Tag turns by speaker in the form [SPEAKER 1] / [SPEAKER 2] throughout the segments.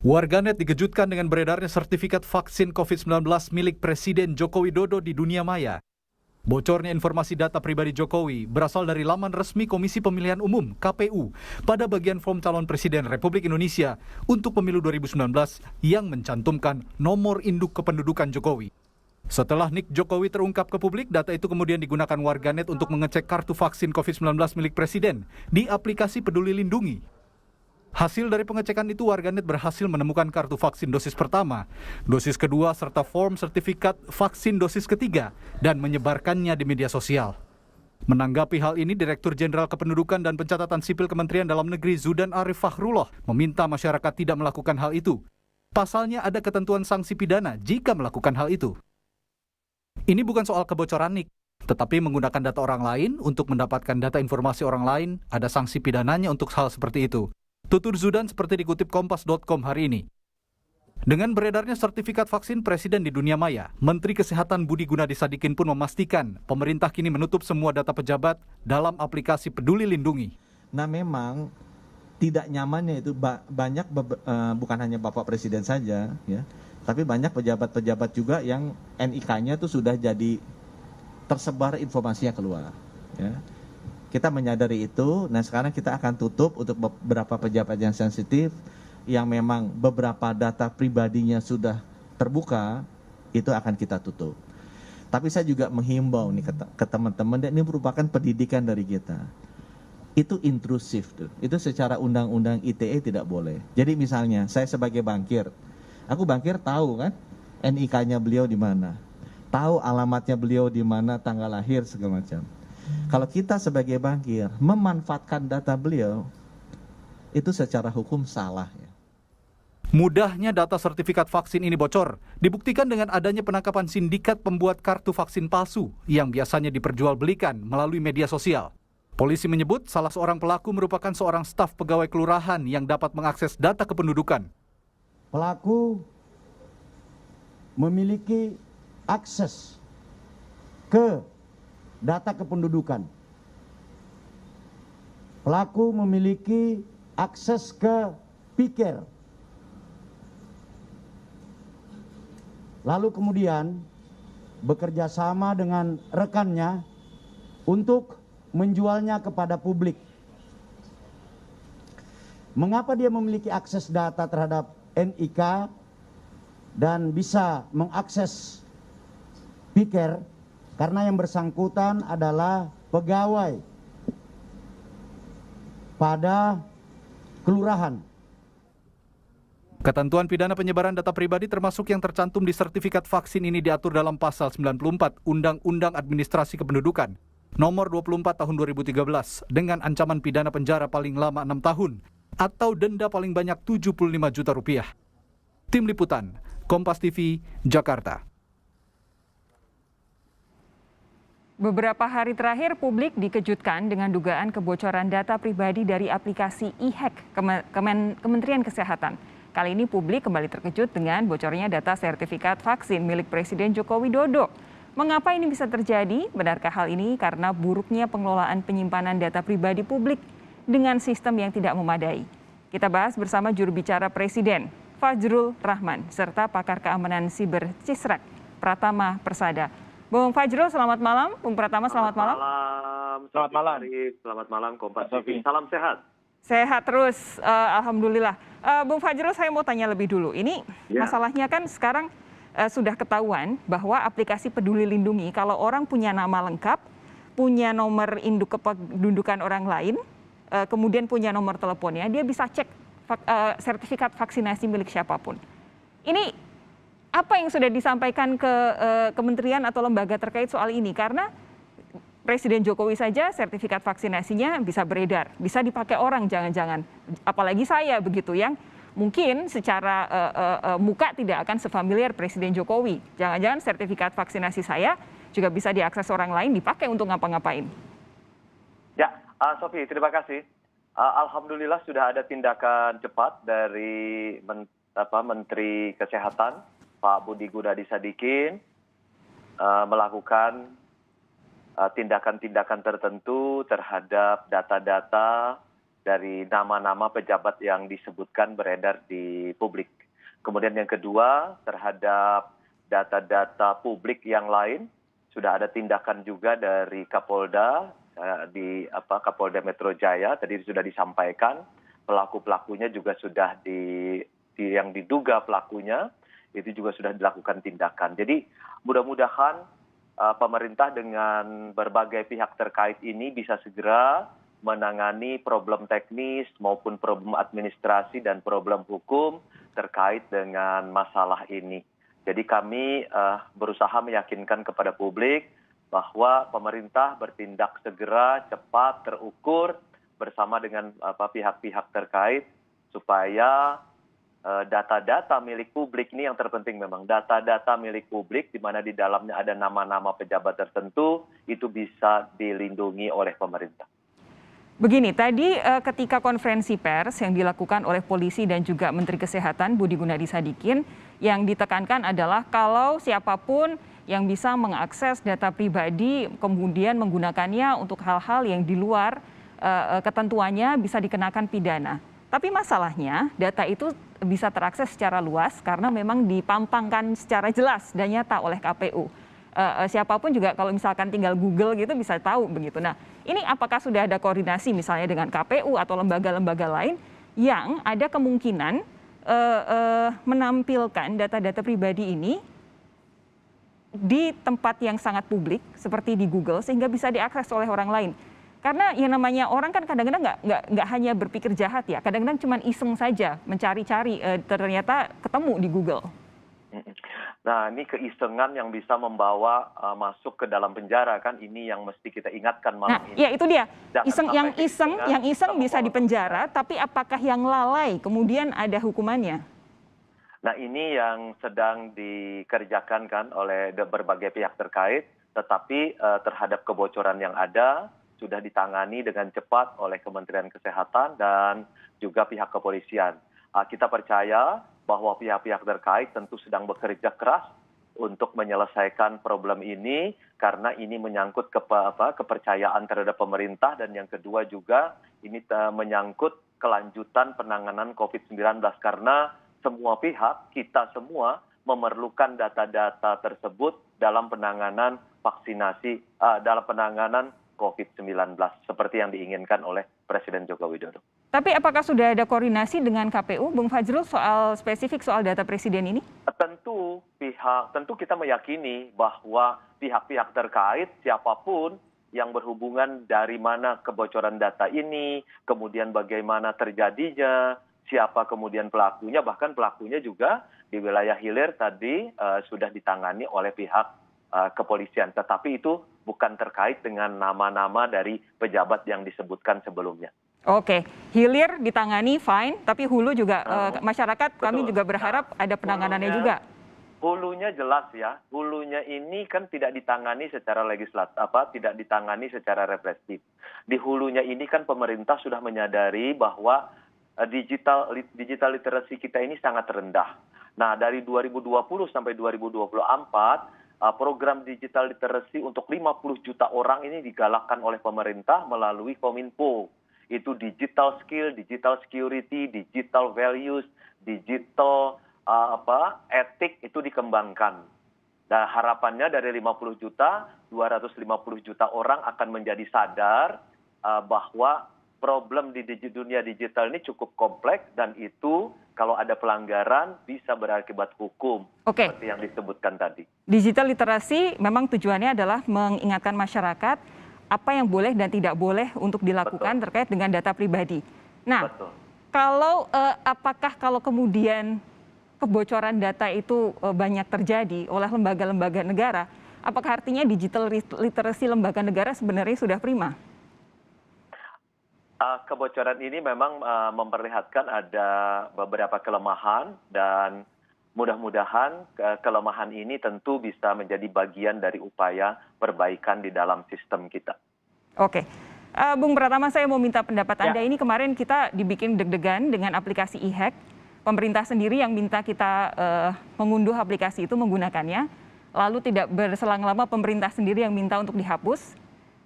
[SPEAKER 1] Warganet dikejutkan dengan beredarnya sertifikat vaksin COVID-19 milik Presiden Joko Widodo di dunia maya. Bocornya informasi data pribadi Jokowi berasal dari laman resmi Komisi Pemilihan Umum (KPU) pada bagian form calon Presiden Republik Indonesia untuk pemilu 2019 yang mencantumkan nomor induk kependudukan Jokowi. Setelah nik Jokowi terungkap ke publik, data itu kemudian digunakan warganet untuk mengecek kartu vaksin COVID-19 milik Presiden di aplikasi Peduli Lindungi. Hasil dari pengecekan itu, warganet berhasil menemukan kartu vaksin dosis pertama, dosis kedua, serta form sertifikat vaksin dosis ketiga dan menyebarkannya di media sosial. Menanggapi hal ini, Direktur Jenderal Kependudukan dan Pencatatan Sipil Kementerian Dalam Negeri Zudan Arif Fakhrullah meminta masyarakat tidak melakukan hal itu. Pasalnya ada ketentuan sanksi pidana jika melakukan hal itu. Ini bukan soal kebocoran nik, tetapi menggunakan data orang lain untuk mendapatkan data informasi orang lain, ada sanksi pidananya untuk hal seperti itu. Tutur Zudan seperti dikutip Kompas.com hari ini. Dengan beredarnya sertifikat vaksin Presiden di dunia maya, Menteri Kesehatan Budi Gunadi Sadikin pun memastikan pemerintah kini menutup semua data pejabat dalam aplikasi Peduli Lindungi.
[SPEAKER 2] Nah, memang tidak nyamannya itu banyak bukan hanya Bapak Presiden saja, ya, tapi banyak pejabat-pejabat juga yang NIK-nya itu sudah jadi tersebar informasinya keluar. Ya. Kita menyadari itu, nah sekarang kita akan tutup untuk beberapa pejabat yang sensitif, yang memang beberapa data pribadinya sudah terbuka, itu akan kita tutup. Tapi saya juga menghimbau nih ke teman-teman, dan ini merupakan pendidikan dari kita. Itu intrusif tuh, itu secara undang-undang ITE tidak boleh. Jadi misalnya, saya sebagai bankir, aku bankir tahu kan, NIK-nya beliau di mana, tahu alamatnya beliau di mana, tanggal lahir segala macam. Kalau kita sebagai bankir memanfaatkan data beliau, itu secara hukum salah. Ya.
[SPEAKER 1] Mudahnya data sertifikat vaksin ini bocor dibuktikan dengan adanya penangkapan sindikat pembuat kartu vaksin palsu yang biasanya diperjualbelikan melalui media sosial. Polisi menyebut salah seorang pelaku merupakan seorang staf pegawai kelurahan yang dapat mengakses data kependudukan.
[SPEAKER 3] Pelaku memiliki akses ke data kependudukan. Pelaku memiliki akses ke PIKER. Lalu kemudian bekerja sama dengan rekannya untuk menjualnya kepada publik. Mengapa dia memiliki akses data terhadap NIK dan bisa mengakses PIKER? Karena yang bersangkutan adalah pegawai pada kelurahan.
[SPEAKER 1] Ketentuan pidana penyebaran data pribadi termasuk yang tercantum di sertifikat vaksin ini diatur dalam pasal 94 Undang-Undang Administrasi Kependudukan nomor 24 tahun 2013 dengan ancaman pidana penjara paling lama 6 tahun atau denda paling banyak 75 juta rupiah. Tim Liputan, Kompas TV, Jakarta.
[SPEAKER 4] Beberapa hari terakhir publik dikejutkan dengan dugaan kebocoran data pribadi dari aplikasi e-hack Kementerian Kesehatan. Kali ini publik kembali terkejut dengan bocornya data sertifikat vaksin milik Presiden Joko Widodo. Mengapa ini bisa terjadi? Benarkah hal ini karena buruknya pengelolaan penyimpanan data pribadi publik dengan sistem yang tidak memadai? Kita bahas bersama juru bicara Presiden, Fajrul Rahman, serta pakar keamanan siber Cisrak, Pratama Persada. Bung Fajrul, selamat malam. Bung Pratama, selamat malam.
[SPEAKER 5] Selamat malam. Selamat malam, Kompas TV. Salam sehat.
[SPEAKER 4] Sehat terus, alhamdulillah. Bung Fajrul, saya mau tanya lebih dulu. Ini masalahnya kan sekarang sudah ketahuan bahwa aplikasi Peduli Lindungi, kalau orang punya nama lengkap, punya nomor induk kependudukan orang lain, kemudian punya nomor teleponnya, dia bisa cek sertifikat vaksinasi milik siapapun. Ini apa yang sudah disampaikan ke kementerian atau lembaga terkait soal ini? Karena Presiden Jokowi saja sertifikat vaksinasinya bisa beredar, bisa dipakai orang jangan-jangan. Apalagi saya begitu yang mungkin secara muka tidak akan sefamiliar Presiden Jokowi. Jangan-jangan sertifikat vaksinasi saya juga bisa diakses orang lain, dipakai untuk ngapa-ngapain.
[SPEAKER 5] Ya, Sofi, terima kasih. Alhamdulillah sudah ada tindakan cepat dari Menteri Kesehatan, Pak Budi Gunadi Sadikin, melakukan tindakan-tindakan tertentu terhadap data-data dari nama-nama pejabat yang disebutkan beredar di publik. Kemudian yang kedua, terhadap data-data publik yang lain, sudah ada tindakan juga dari Kapolda Kapolda Metro Jaya, tadi sudah disampaikan, pelaku-pelakunya juga sudah yang diduga pelakunya itu juga sudah dilakukan tindakan. Jadi mudah-mudahan pemerintah dengan berbagai pihak terkait ini bisa segera menangani problem teknis maupun problem administrasi dan problem hukum terkait dengan masalah ini. Jadi kami berusaha meyakinkan kepada publik bahwa pemerintah bertindak segera, cepat, terukur bersama dengan pihak-pihak terkait supaya data-data milik publik ini yang terpenting memang data-data milik publik di mana di dalamnya ada nama-nama pejabat tertentu itu bisa dilindungi oleh pemerintah.
[SPEAKER 4] Begini, tadi ketika konferensi pers yang dilakukan oleh polisi dan juga Menteri Kesehatan Budi Gunadi Sadikin, yang ditekankan adalah kalau siapapun yang bisa mengakses data pribadi kemudian menggunakannya untuk hal-hal yang di luar ketentuannya bisa dikenakan pidana. Tapi masalahnya data itu bisa terakses secara luas karena memang dipampangkan secara jelas dan nyata oleh KPU. Siapapun juga kalau misalkan tinggal Google gitu bisa tahu begitu. Nah, ini apakah sudah ada koordinasi misalnya dengan KPU atau lembaga-lembaga lain yang ada kemungkinan menampilkan data-data pribadi ini di tempat yang sangat publik seperti di Google sehingga bisa diakses oleh orang lain? Karena yang namanya orang kan kadang-kadang nggak hanya berpikir jahat ya, kadang-kadang cuma iseng saja mencari-cari, ternyata ketemu di Google.
[SPEAKER 5] Nah, ini keisengan yang bisa membawa masuk ke dalam penjara kan, ini yang mesti kita ingatkan malam ini.
[SPEAKER 4] Ya itu dia,
[SPEAKER 5] Jangan
[SPEAKER 4] yang iseng bisa dipenjara, tapi apakah yang lalai kemudian ada hukumannya?
[SPEAKER 5] Nah, ini yang sedang dikerjakan kan oleh berbagai pihak terkait, tetapi terhadap kebocoran yang ada sudah ditangani dengan cepat oleh Kementerian Kesehatan dan juga pihak kepolisian. Kita percaya bahwa pihak-pihak terkait tentu sedang bekerja keras untuk menyelesaikan problem ini karena ini menyangkut kepercayaan terhadap pemerintah dan yang kedua juga ini menyangkut kelanjutan penanganan COVID-19 karena semua pihak, kita semua memerlukan data-data tersebut dalam penanganan vaksinasi, dalam penanganan COVID-19 seperti yang diinginkan oleh Presiden Joko Widodo.
[SPEAKER 4] Tapi apakah sudah ada koordinasi dengan KPU, Bung Fajrul, spesifik soal data presiden ini?
[SPEAKER 5] Tentu kita meyakini bahwa pihak-pihak terkait siapapun yang berhubungan dari mana kebocoran data ini, kemudian bagaimana terjadinya, siapa kemudian pelakunya, bahkan pelakunya juga di wilayah hilir tadi sudah ditangani oleh pihak kepolisian. Tetapi itu bukan terkait dengan nama-nama dari pejabat yang disebutkan sebelumnya.
[SPEAKER 4] Oke, hilir ditangani fine, tapi hulu juga masyarakat betul. Kami juga berharap ada penanganannya juga.
[SPEAKER 5] Hulunya jelas ya, hulunya ini kan tidak ditangani secara tidak ditangani secara represif. Di hulunya ini kan pemerintah sudah menyadari bahwa digital literasi kita ini sangat rendah. Nah, dari 2020 sampai 2024 program digital literasi untuk 50 juta orang ini digalakkan oleh pemerintah melalui Kominfo. Itu digital skill, digital security, digital values, digital etik itu dikembangkan. Dan harapannya dari 50 juta, 250 juta orang akan menjadi sadar bahwa problem di dunia digital ini cukup kompleks dan itu kalau ada pelanggaran bisa berakibat hukum.
[SPEAKER 4] Oke.
[SPEAKER 5] Seperti yang disebutkan tadi. Digital
[SPEAKER 4] literasi memang tujuannya adalah mengingatkan masyarakat apa yang boleh dan tidak boleh untuk dilakukan Betul. Terkait dengan data pribadi. Nah, Betul. Apakah kalau kemudian kebocoran data itu banyak terjadi oleh lembaga-lembaga negara, apakah artinya digital literasi lembaga negara sebenarnya sudah prima?
[SPEAKER 5] Kebocoran ini memang memperlihatkan ada beberapa kelemahan dan mudah-mudahan kelemahan ini tentu bisa menjadi bagian dari upaya perbaikan di dalam sistem kita. Oke.
[SPEAKER 4] Bung Pratama, saya mau minta pendapat Anda. Ini kemarin kita dibikin deg-degan dengan aplikasi e-hack. Pemerintah sendiri yang minta kita mengunduh aplikasi itu menggunakannya. Lalu tidak berselang lama pemerintah sendiri yang minta untuk dihapus.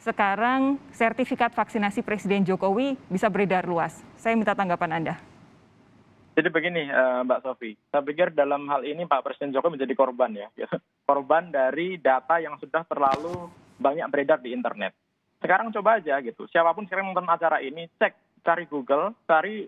[SPEAKER 4] sekarang sertifikat vaksinasi Presiden Jokowi bisa beredar luas. Saya minta tanggapan Anda.
[SPEAKER 6] Jadi begini Mbak Sofi, saya pikir dalam hal ini Pak Presiden Jokowi menjadi korban ya. Korban dari data yang sudah terlalu banyak beredar di internet. Sekarang coba aja gitu, siapapun sekarang nonton acara ini, cari Google, cari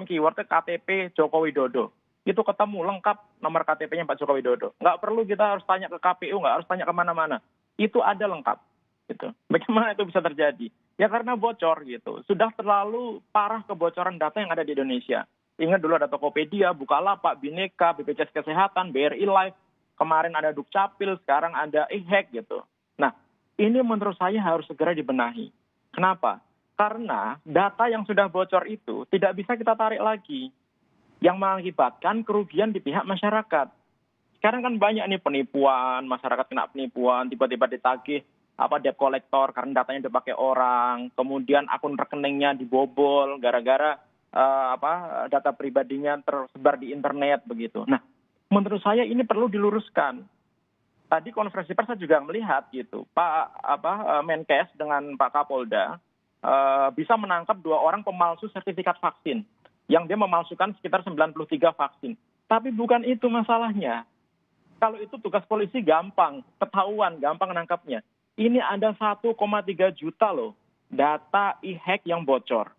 [SPEAKER 6] keywordnya KTP Joko Widodo. Itu ketemu lengkap nomor KTP-nya Pak Joko Widodo. Nggak perlu kita harus tanya ke KPU, nggak harus tanya kemana-mana. Itu ada lengkap. Gitu. Bagaimana itu bisa terjadi? Ya karena bocor gitu. Sudah terlalu parah kebocoran data yang ada di Indonesia. Ingat dulu ada Tokopedia, Bukalapak, Bhinneka, BPJS Kesehatan, BRI Life. Kemarin ada Dukcapil, sekarang ada e-hack gitu. Nah, ini menurut saya harus segera dibenahi. Kenapa? Karena data yang sudah bocor itu tidak bisa kita tarik lagi. Yang mengakibatkan kerugian di pihak masyarakat. Sekarang kan banyak nih penipuan, masyarakat kena penipuan, tiba-tiba ditagih debt collector karena datanya dipakai orang, kemudian akun rekeningnya dibobol gara-gara data pribadinya tersebar di internet begitu. Nah, menurut saya ini perlu diluruskan. Tadi konferensi pers saya juga melihat gitu, Menkes dengan Pak Kapolda bisa menangkap 2 orang pemalsu sertifikat vaksin yang dia memalsukan sekitar 93 vaksin. Tapi bukan itu masalahnya. Kalau itu tugas polisi gampang, ketahuan, gampang nangkapnya. Ini ada 1,3 juta loh data e-hack yang bocor.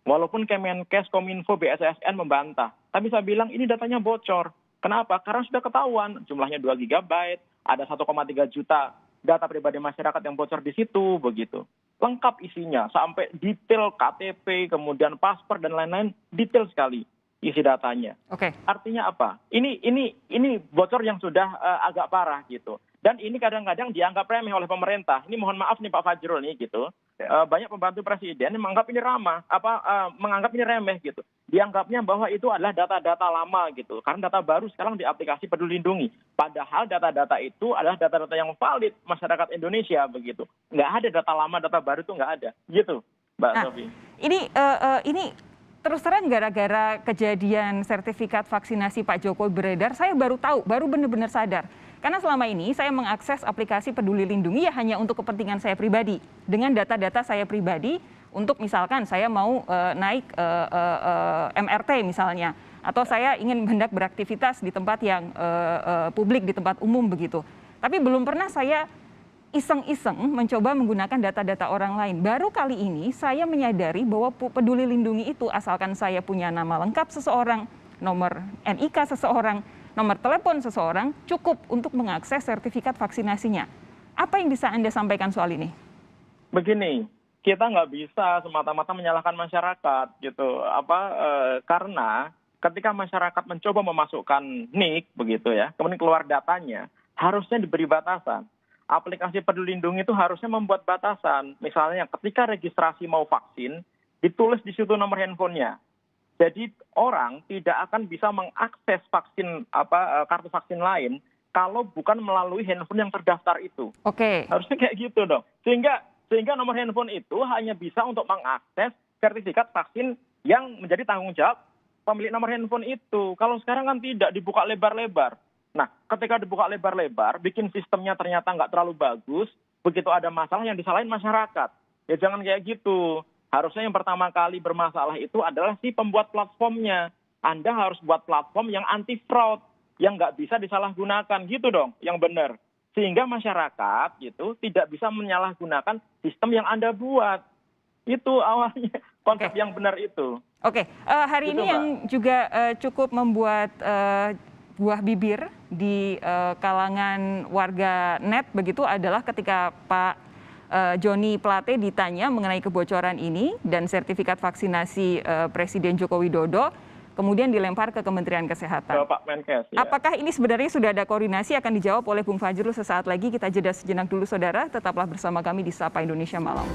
[SPEAKER 6] Walaupun Kemenkes, Kominfo, BSSN membantah. Tapi saya bilang ini datanya bocor. Kenapa? Karena sudah ketahuan jumlahnya 2 GB, ada 1,3 juta data pribadi masyarakat yang bocor di situ, begitu. Lengkap isinya, sampai detail KTP, kemudian paspor dan lain-lain, detail sekali isi datanya.
[SPEAKER 4] Oke.
[SPEAKER 6] Artinya apa? Ini bocor yang sudah agak parah gitu. Dan ini kadang-kadang dianggap remeh oleh pemerintah. Ini mohon maaf nih Pak Fajrul nih gitu. Banyak pembantu presiden yang menganggap ini menganggap ini remeh gitu. Dianggapnya bahwa itu adalah data-data lama gitu. Karena data baru sekarang di aplikasi Peduli Lindungi. Padahal data-data itu adalah data-data yang valid masyarakat Indonesia begitu. Nggak ada data lama, data baru itu nggak ada. Gitu, Mbak Sofi.
[SPEAKER 4] Ini terus terang gara-gara kejadian sertifikat vaksinasi Pak Jokowi beredar, saya baru tahu, baru benar-benar sadar. Karena selama ini saya mengakses aplikasi Peduli Lindungi ya hanya untuk kepentingan saya pribadi. Dengan data-data saya pribadi untuk misalkan saya mau naik MRT misalnya. Atau saya ingin hendak beraktivitas di tempat yang publik, di tempat umum begitu. Tapi belum pernah saya iseng-iseng mencoba menggunakan data-data orang lain. Baru kali ini saya menyadari bahwa Peduli Lindungi itu asalkan saya punya nama lengkap seseorang, nomor NIK seseorang, nomor telepon seseorang, cukup untuk mengakses sertifikat vaksinasinya. Apa yang bisa Anda sampaikan soal ini?
[SPEAKER 6] Begini, kita nggak bisa semata-mata menyalahkan masyarakat gitu. Karena ketika masyarakat mencoba memasukkan NIK begitu ya, kemudian keluar datanya, harusnya diberi batasan. Aplikasi Peduli Lindungi itu harusnya membuat batasan. Misalnya ketika registrasi mau vaksin, ditulis di situ nomor handphonenya. Jadi orang tidak akan bisa mengakses vaksin kartu vaksin lain kalau bukan melalui handphone yang terdaftar itu.
[SPEAKER 4] Oke.
[SPEAKER 6] Harusnya kayak gitu dong. Sehingga nomor handphone itu hanya bisa untuk mengakses sertifikat vaksin yang menjadi tanggung jawab pemilik nomor handphone itu. Kalau sekarang kan tidak, dibuka lebar-lebar. Nah, ketika dibuka lebar-lebar, bikin sistemnya ternyata nggak terlalu bagus, begitu ada masalah yang disalahin masyarakat. Ya jangan kayak gitu. Harusnya yang pertama kali bermasalah itu adalah si pembuat platformnya. Anda harus buat platform yang anti fraud, yang nggak bisa disalahgunakan gitu dong, yang benar. Sehingga masyarakat gitu tidak bisa menyalahgunakan sistem yang Anda buat. Itu awalnya konsep yang benar itu.
[SPEAKER 4] Oke, hari ini yang juga cukup membuat buah bibir di kalangan warga net begitu adalah ketika Pak Joni Plate ditanya mengenai kebocoran ini dan sertifikat vaksinasi Presiden Joko Widodo, kemudian dilempar ke Kementerian Kesehatan.
[SPEAKER 6] Pak Menkes, ya.
[SPEAKER 4] Apakah ini sebenarnya sudah ada koordinasi akan dijawab oleh Bung Fajrul sesaat lagi? Kita jeda sejenak dulu saudara, tetaplah bersama kami di Sapa Indonesia Malam.